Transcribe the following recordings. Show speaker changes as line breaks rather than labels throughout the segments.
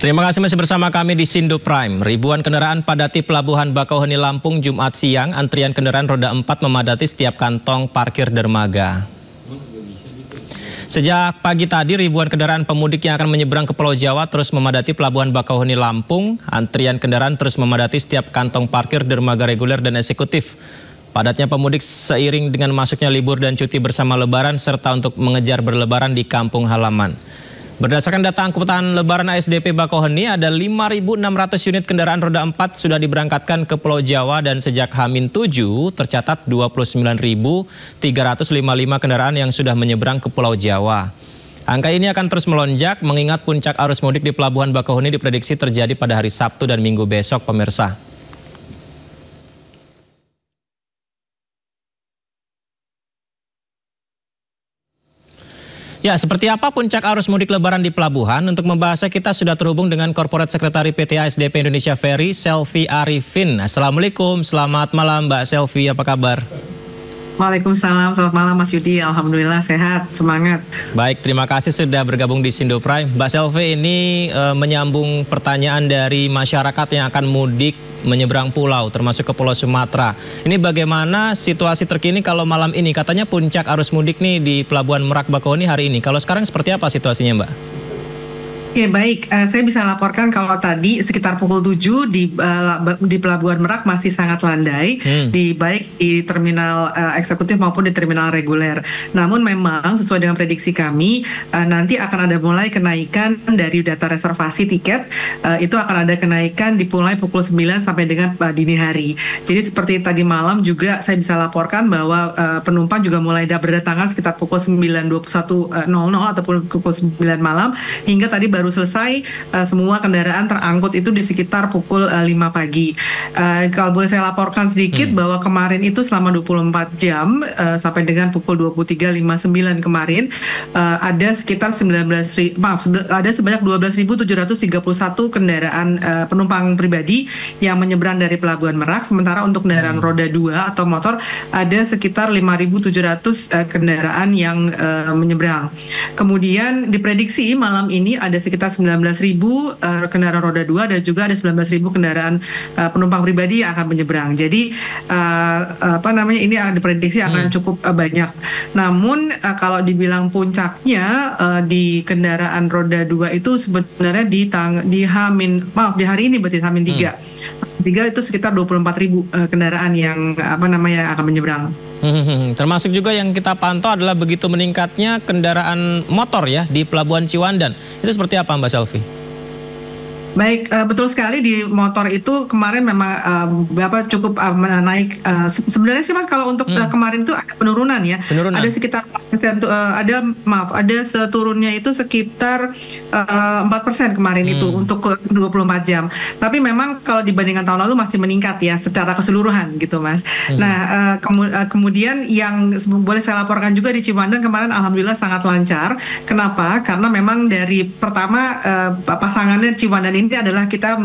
Terima kasih masih bersama kami di Sindo Prime. Ribuan kendaraan padati Pelabuhan Bakauheni Lampung Jumat siang. Antrian kendaraan roda 4 memadati setiap kantong parkir dermaga. Sejak pagi tadi, ribuan kendaraan pemudik yang akan menyeberang ke Pulau Jawa terus memadati Pelabuhan Bakauheni Lampung. Antrian kendaraan terus memadati setiap kantong parkir dermaga reguler dan eksekutif. Padatnya pemudik seiring dengan masuknya libur dan cuti bersama Lebaran serta untuk mengejar berlebaran di kampung halaman. Berdasarkan data angkutan Lebaran ASDP Bakauheni, ada 5.600 unit kendaraan roda 4 sudah diberangkatkan ke Pulau Jawa dan sejak H-7 tercatat 29.355 kendaraan yang sudah menyeberang ke Pulau Jawa. Angka ini akan terus melonjak mengingat puncak arus mudik di Pelabuhan Bakauheni diprediksi terjadi pada hari Sabtu dan Minggu besok, pemirsa. Ya, seperti apa puncak arus mudik Lebaran di Pelabuhan? Untuk membahasnya kita sudah terhubung dengan Korporat Sekretari PT ASDP Indonesia Ferry, Selvi Arifin. Assalamualaikum, selamat malam Mbak Selvi, apa kabar?
Waalaikumsalam, selamat malam Mas Yudi. Alhamdulillah sehat, semangat.
Baik, terima kasih sudah bergabung di Sindo Prime. Mbak Selvi, ini menyambung pertanyaan dari masyarakat yang akan mudik menyeberang pulau, termasuk ke Pulau Sumatera. Ini bagaimana situasi terkini kalau malam ini? Katanya puncak arus mudik nih di Pelabuhan Merak Bakauheni hari ini. Kalau sekarang seperti apa situasinya, Mbak?
Oke, baik, saya bisa laporkan kalau tadi sekitar pukul 7 di Pelabuhan Merak masih sangat landai, baik di terminal eksekutif maupun di terminal reguler. Namun memang sesuai dengan prediksi kami, nanti akan ada mulai kenaikan dari data reservasi tiket, itu akan ada kenaikan dimulai pukul 9 sampai dengan dini hari. Jadi seperti tadi malam juga saya bisa laporkan bahwa penumpang juga mulai berdatangan sekitar pukul 9.21.00 ataupun pukul 9 malam, hingga tadi baru selesai semua kendaraan terangkut itu di sekitar pukul 5 pagi. Kalau boleh saya laporkan sedikit bahwa kemarin itu selama 24 jam sampai dengan pukul 23.59 kemarin ada sekitar ada sebanyak 12.731 kendaraan penumpang pribadi yang menyeberang dari Pelabuhan Merak, sementara untuk kendaraan roda 2 atau motor ada sekitar 5.700 kendaraan yang menyeberang. Kemudian diprediksi malam ini ada sekitar 19.000 kendaraan roda 2 dan juga ada 19.000 kendaraan penumpang pribadi yang akan menyeberang. Jadi ini diprediksi akan cukup banyak. Namun kalau dibilang puncaknya di kendaraan roda 2 itu sebenarnya di hari ini berarti H-3. H-3 itu sekitar 24.000 kendaraan yang akan menyeberang.
Termasuk juga yang kita pantau adalah begitu meningkatnya kendaraan motor ya di Pelabuhan Ciwandan. Itu seperti apa Mbak Selvi?
Baik, betul sekali di motor itu kemarin memang cukup naik. Sebenarnya sih Mas kalau untuk kemarin itu ada penurunan ya. Ada sekitar ada seturunnya itu sekitar 4% kemarin itu untuk 24 jam. Tapi memang kalau dibandingkan tahun lalu masih meningkat ya secara keseluruhan gitu Mas. Nah, kemudian yang boleh saya laporkan juga di Ciwandan kemarin alhamdulillah sangat lancar. Kenapa? Karena memang dari pertama pasangannya Ciwandan ini adalah kita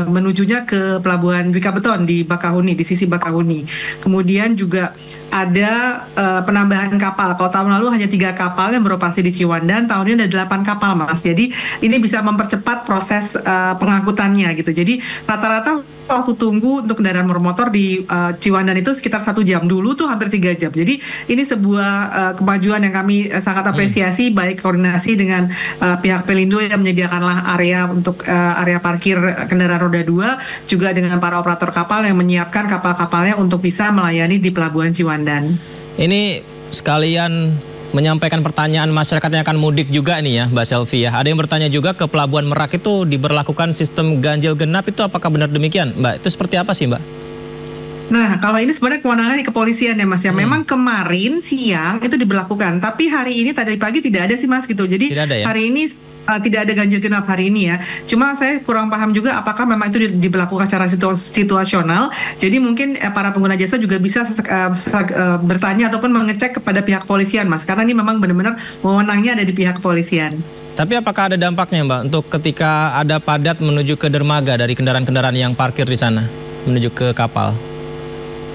menujunya ke Pelabuhan Bikabeton di Bakauheni, di sisi Bakauheni. Kemudian juga ada penambahan kapal. Kalau tahun lalu hanya 3 kapal yang beroperasi di Ciwandan, tahun ini ada 8 kapal Mas. Jadi ini bisa mempercepat proses pengangkutannya gitu. Jadi rata-rata waktu tunggu untuk kendaraan bermotor di Ciwandan itu sekitar 1 jam. Dulu tuh hampir 3 jam. Jadi ini sebuah kemajuan yang kami sangat apresiasi, baik koordinasi dengan pihak Pelindo yang menyediakanlah area untuk area parkir kendaraan roda 2, juga dengan para operator kapal yang menyiapkan kapal-kapalnya untuk bisa melayani di Pelabuhan Ciwandan.
Ini sekalian menyampaikan pertanyaan masyarakat yang akan mudik juga nih ya Mbak Selvi ya. Ada yang bertanya juga ke Pelabuhan Merak itu diberlakukan sistem ganjil genap, itu apakah benar demikian Mbak? Itu seperti apa sih Mbak?
Nah, kalau ini sebenarnya kewenangan di kepolisian ya Mas ya. Memang kemarin siang itu diberlakukan, tapi hari ini tadi pagi tidak ada sih Mas gitu. Jadi hari ini tidak ada ganjil genap hari ini ya. Cuma saya kurang paham juga apakah memang itu diberlakukan secara situasional. Jadi mungkin para pengguna jasa juga bisa bertanya ataupun mengecek kepada pihak kepolisian Mas. Karena ini memang benar-benar wewenangnya ada di pihak kepolisian.
Tapi apakah ada dampaknya Mbak untuk ketika ada padat menuju ke dermaga dari kendaraan-kendaraan yang parkir di sana menuju ke kapal?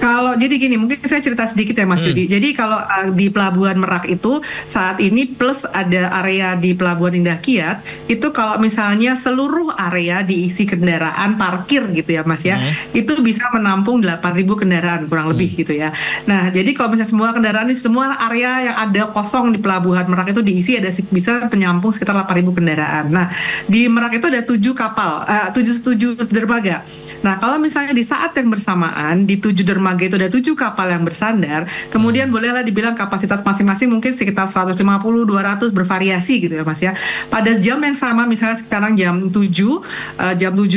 Kalau jadi gini, mungkin saya cerita sedikit ya Mas Yudi. Jadi kalau di Pelabuhan Merak itu saat ini plus ada area di Pelabuhan Indah Kiat, itu kalau misalnya seluruh area diisi kendaraan parkir gitu ya Mas ya, itu bisa menampung 8.000 kendaraan kurang lebih gitu ya. Nah, jadi kalau misalnya semua kendaraan ini, semua area yang ada kosong di Pelabuhan Merak itu diisi, ada bisa penyampung sekitar 8.000 kendaraan. Nah, di Merak itu ada 7 kapal, 7 dermaga. Nah, kalau misalnya di saat yang bersamaan di 7 dermaga itu ada 7 kapal yang bersandar, kemudian bolehlah dibilang kapasitas masing-masing mungkin sekitar 150, 200 bervariasi gitu ya Mas ya. Pada jam yang sama, misalnya sekarang jam 7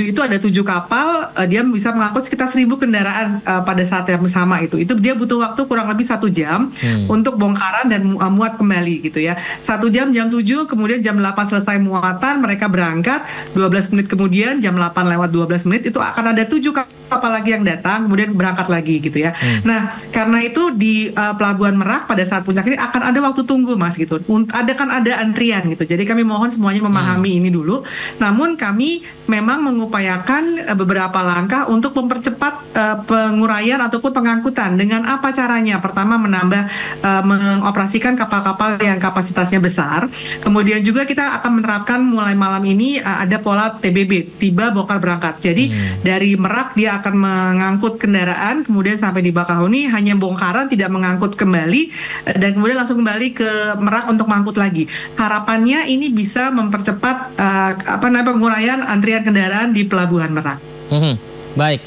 itu ada 7 kapal, dia bisa mengangkut sekitar 1.000 kendaraan pada saat yang sama itu. Itu dia butuh waktu kurang lebih 1 jam untuk bongkaran dan muat kembali gitu ya. 1 jam 7, kemudian jam 8 selesai muatan, mereka berangkat, 12 menit kemudian jam 8 lewat 12 menit itu akan ada 7 kapal lagi yang datang, kemudian berangkat lagi gitu ya. Nah, karena itu di Pelabuhan Merak pada saat puncak ini akan ada waktu tunggu Mas gitu. Ada antrian gitu. Jadi kami mohon semuanya memahami ini dulu. Namun kami memang mengupayakan beberapa langkah untuk mempercepat penguraian ataupun pengangkutan. Dengan apa caranya? Pertama, mengoperasikan kapal-kapal yang kapasitasnya besar. Kemudian juga kita akan menerapkan mulai malam ini ada pola TBB, tiba bongkar berangkat. Jadi dari Merak dia akan mengangkut kendaraan, kemudian sampai di Bakahuni hanya bongkaran, tidak mengangkut kembali, dan kemudian langsung kembali ke Merak untuk mengangkut lagi. Harapannya ini bisa mempercepat penguraian antrian kendaraan di Pelabuhan Merak.
Baik.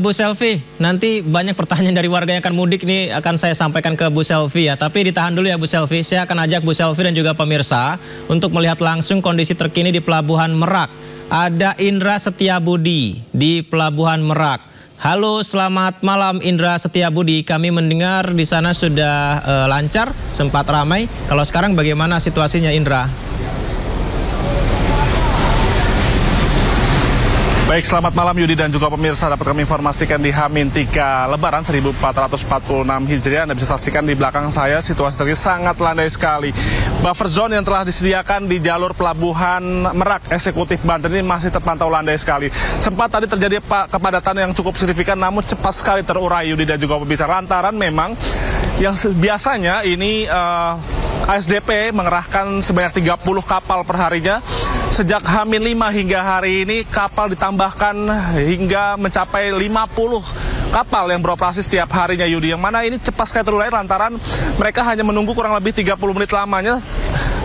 Bu Selvi, nanti banyak pertanyaan dari warga yang akan mudik nih akan saya sampaikan ke Bu Selvi ya. Tapi ditahan dulu ya Bu Selvi. Saya akan ajak Bu Selvi dan juga pemirsa untuk melihat langsung kondisi terkini di Pelabuhan Merak. Ada Indra Setiabudi di Pelabuhan Merak. Halo, selamat malam Indra Setiabudi. Kami mendengar di sana sudah lancar, sempat ramai. Kalau sekarang bagaimana situasinya Indra?
Baik, selamat malam Yudi dan juga pemirsa. Dapat kami informasikan di H-3 Lebaran 1446 Hijriah. Anda bisa saksikan di belakang saya situasi terkini sangat landai sekali. Buffer zone yang telah disediakan di jalur Pelabuhan Merak Eksekutif Banten ini masih terpantau landai sekali. Sempat tadi terjadi kepadatan yang cukup signifikan, namun cepat sekali terurai Yudi dan juga pemirsa. Lantaran memang yang biasanya ini ASDP mengerahkan sebanyak 30 kapal per harinya. Sejak H-5 hingga hari ini kapal ditambahkan hingga mencapai 50 kapal yang beroperasi setiap harinya Yudi. Yang mana ini cepat sekali terurai lantaran mereka hanya menunggu kurang lebih 30 menit lamanya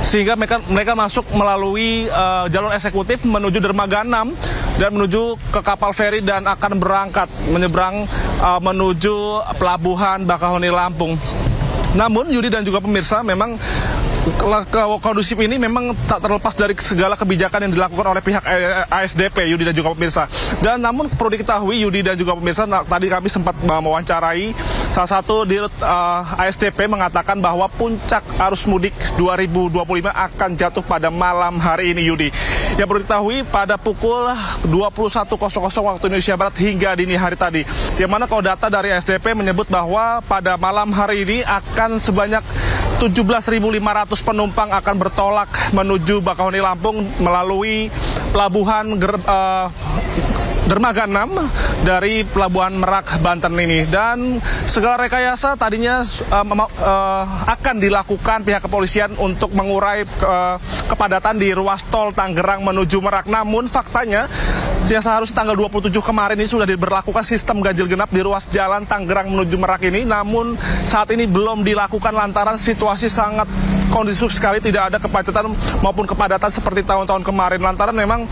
sehingga mereka masuk melalui jalur eksekutif menuju dermaga 6 dan menuju ke kapal feri dan akan berangkat menyeberang menuju Pelabuhan Bakahuni Lampung. Namun Yudi dan juga pemirsa, memang kondusif ini memang tak terlepas dari segala kebijakan yang dilakukan oleh pihak ASDP Yudi dan juga pemirsa. Dan namun perlu diketahui Yudi dan juga pemirsa, tadi kami sempat mewawancarai salah satu dirut ASDP mengatakan bahwa puncak arus mudik 2025 akan jatuh pada malam hari ini Yudi. Yang perlu diketahui pada pukul 21.00 waktu Indonesia Barat hingga dini hari tadi. Yang mana kalau data dari ASDP menyebut bahwa pada malam hari ini akan sebanyak 17.500 penumpang akan bertolak menuju Bakahuni Lampung melalui pelabuhan dermaga 6 dari Pelabuhan Merak Banten ini. Dan segala rekayasa tadinya akan dilakukan pihak kepolisian untuk mengurai kepadatan di ruas tol Tangerang menuju Merak. Namun faktanya yang seharusnya tanggal 27 kemarin ini sudah diberlakukan sistem ganjil genap di ruas jalan Tangerang menuju Merak ini. Namun saat ini belum dilakukan lantaran situasi sangat kondusif sekali, tidak ada kemacetan maupun kepadatan seperti tahun-tahun kemarin. Lantaran memang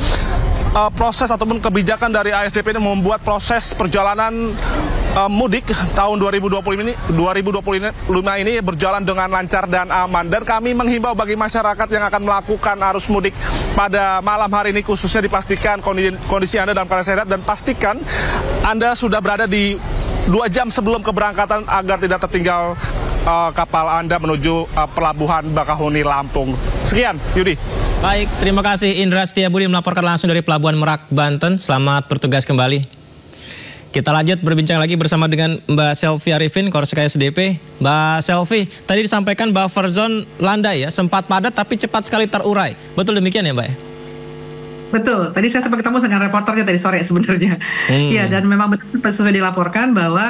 proses ataupun kebijakan dari ASDP ini membuat proses perjalanan mudik tahun 2025 ini berjalan dengan lancar dan aman. Dan kami menghimbau bagi masyarakat yang akan melakukan arus mudik pada malam hari ini, khususnya dipastikan kondisi Anda dalam keadaan sehat dan pastikan Anda sudah berada di 2 jam sebelum keberangkatan agar tidak tertinggal kapal Anda menuju Pelabuhan Bakahuni Lampung. Sekian, Yudi.
Baik, terima kasih Indra Setiabudi melaporkan langsung dari Pelabuhan Merak, Banten. Selamat bertugas kembali. Kita lanjut berbincang lagi bersama dengan Mbak Selvi Arifin, Korseka SDP. Mbak Selvi, tadi disampaikan buffer zone landai ya, sempat padat tapi cepat sekali terurai. Betul demikian ya Mbak?
Betul, tadi saya sempat ketemu dengan reporternya tadi sore sebenarnya. Ya, dan memang betul sesuai dilaporkan bahwa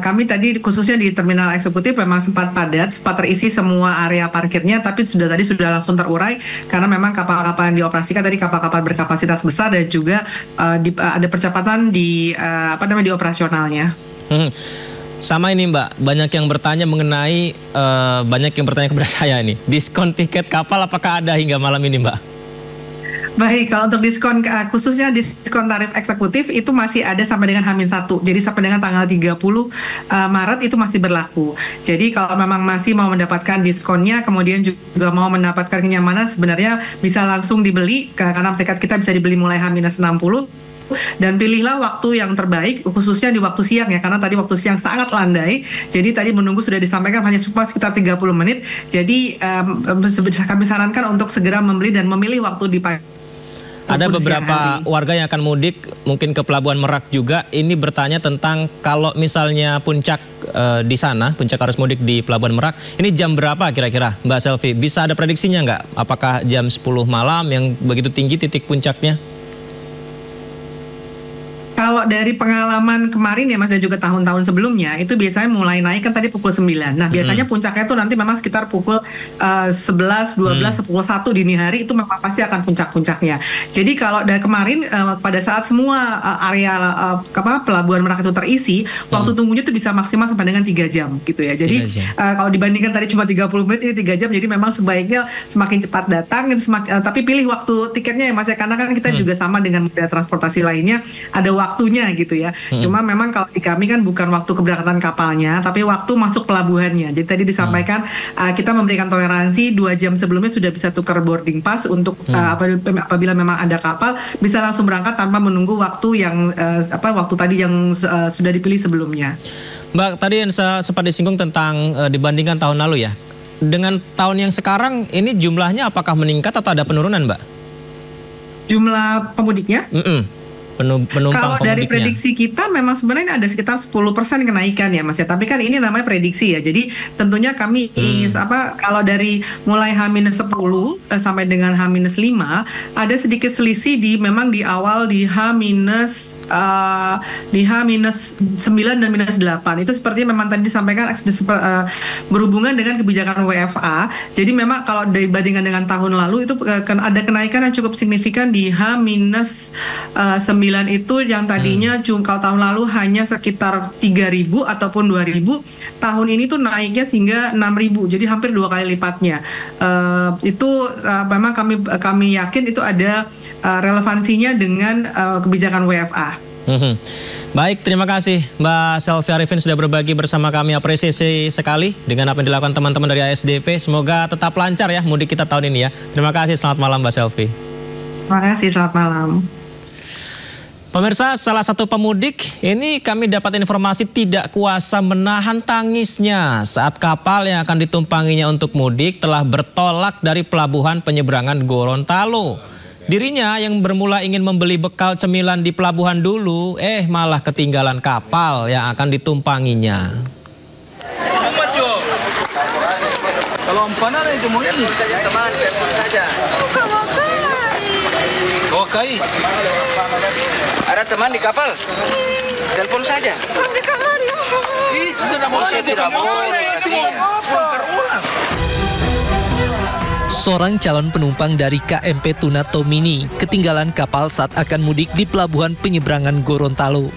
kami tadi khususnya di terminal eksekutif memang sempat padat, sempat terisi semua area parkirnya, tapi sudah langsung terurai karena memang kapal-kapal yang dioperasikan tadi kapal-kapal berkapasitas besar dan juga ada percepatan di di operasionalnya.
Sama ini Mbak, banyak yang bertanya kepada saya ini, diskon tiket kapal apakah ada hingga malam ini Mbak?
Baik, kalau untuk diskon khususnya diskon tarif eksekutif itu masih ada sampai dengan H-1. Jadi sampai dengan tanggal 30 Maret itu masih berlaku. Jadi kalau memang masih mau mendapatkan diskonnya, kemudian juga mau mendapatkan kenyamanan, sebenarnya bisa langsung dibeli karena tiket kita bisa dibeli mulai H-60. Dan pilihlah waktu yang terbaik khususnya di waktu siang ya, karena tadi waktu siang sangat landai. Jadi tadi menunggu sudah disampaikan hanya sekitar 30 menit. Jadi kami sarankan untuk segera membeli dan memilih waktu di pagi.
Ada beberapa warga yang akan mudik mungkin ke Pelabuhan Merak juga. Ini bertanya tentang kalau misalnya puncak di sana, puncak arus mudik di Pelabuhan Merak, ini jam berapa kira-kira Mbak Selvi? Bisa ada prediksinya nggak? Apakah jam 10 malam yang begitu tinggi titik puncaknya?
Kalau dari pengalaman kemarin ya Mas dan juga tahun-tahun sebelumnya itu biasanya mulai naik kan tadi pukul 9. Nah biasanya puncaknya tuh nanti memang sekitar pukul 11, 12, 10, 1 dini hari itu memang pasti akan puncak-puncaknya. Jadi kalau dari kemarin pada saat semua area Pelabuhan Merak itu terisi, waktu tunggunya itu bisa maksimal sampai dengan 3 jam gitu ya. Jadi kalau dibandingkan tadi cuma 30 menit ini 3 jam, jadi memang sebaiknya semakin cepat datang, tapi pilih waktu tiketnya ya Mas ya, karena kan kita juga sama dengan moda transportasi lainnya ada waktunya gitu ya. Cuma memang kalau di kami kan bukan waktu keberangkatan kapalnya, tapi waktu masuk pelabuhannya. Jadi tadi disampaikan kita memberikan toleransi 2 jam sebelumnya sudah bisa tukar boarding pass untuk apabila memang ada kapal bisa langsung berangkat tanpa menunggu waktu yang waktu tadi yang sudah dipilih sebelumnya.
Mbak, tadi yang sempat disinggung tentang dibandingkan tahun lalu ya. Dengan tahun yang sekarang ini jumlahnya apakah meningkat atau ada penurunan, Mbak?
Jumlah pemudiknya?
Penumpang
kalau dari prediksi kita memang sebenarnya ada sekitar 10% kenaikan ya Mas ya, tapi kan ini namanya prediksi ya, jadi tentunya kami kalau dari mulai H-10 sampai dengan H-5 ada sedikit selisih memang di awal di H-9 dan -8 itu seperti memang tadi disampaikan berhubungan dengan kebijakan WFA. Jadi memang kalau dibandingkan dengan tahun lalu itu ada kenaikan yang cukup signifikan di H-9 itu yang tadinya kalau tahun lalu hanya sekitar 3.000 ataupun 2.000, tahun ini tuh naiknya sehingga 6.000, jadi hampir 2 kali lipatnya. Memang kami yakin itu ada relevansinya dengan kebijakan WFA.
Baik, terima kasih Mbak Selvi Arifin sudah berbagi bersama kami. Apresiasi sekali dengan apa yang dilakukan teman-teman dari ASDP. Semoga tetap lancar ya mudik kita tahun ini ya. Terima kasih, selamat malam Mbak Selvi.
Terima kasih, selamat malam.
Pemirsa, salah satu pemudik ini kami dapat informasi tidak kuasa menahan tangisnya saat kapal yang akan ditumpanginya untuk mudik telah bertolak dari pelabuhan penyeberangan Gorontalo. Dirinya yang bermula ingin membeli bekal cemilan di pelabuhan dulu, malah ketinggalan kapal yang akan ditumpanginya.
Kalau empanan itu mau ini teman saja. Oke. Ada teman di kapal? Telepon saja.
Di kamar ya.
Sudah mau itu terulang.
Seorang calon penumpang dari KMP Tuna Tomini ketinggalan kapal saat akan mudik di pelabuhan penyeberangan Gorontalo.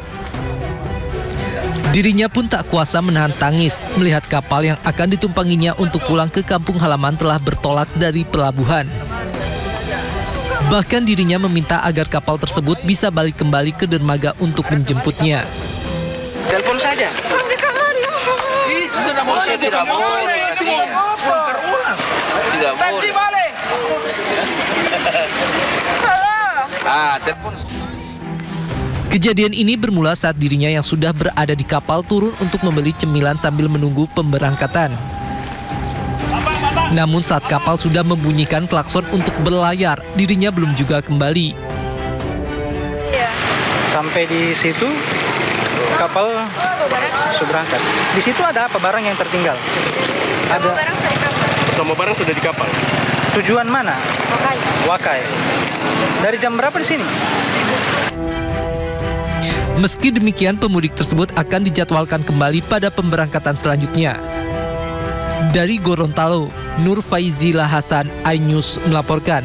Dirinya pun tak kuasa menahan tangis melihat kapal yang akan ditumpanginya untuk pulang ke kampung halaman telah bertolak dari pelabuhan. Bahkan dirinya meminta agar kapal tersebut bisa balik kembali ke dermaga untuk menjemputnya.
Telepon saja.
Di kamar ya.
Sudah mau itu terulang. Tidak mau. Taksi balik. Telepon.
Kejadian ini bermula saat dirinya yang sudah berada di kapal turun untuk membeli cemilan sambil menunggu pemberangkatan. Namun saat kapal sudah membunyikan klakson untuk berlayar, dirinya belum juga kembali.
Sampai di situ, kapal berangkat. Di situ ada apa barang yang tertinggal?
Semua barang sudah di kapal.
Semua barang sudah di kapal. Tujuan mana?
Hokkaido.
Wakai. Dari jam berapa di sini?
Meski demikian, pemudik tersebut akan dijadwalkan kembali pada pemberangkatan selanjutnya. Dari Gorontalo, Nur Faizila Hasan, iNews melaporkan.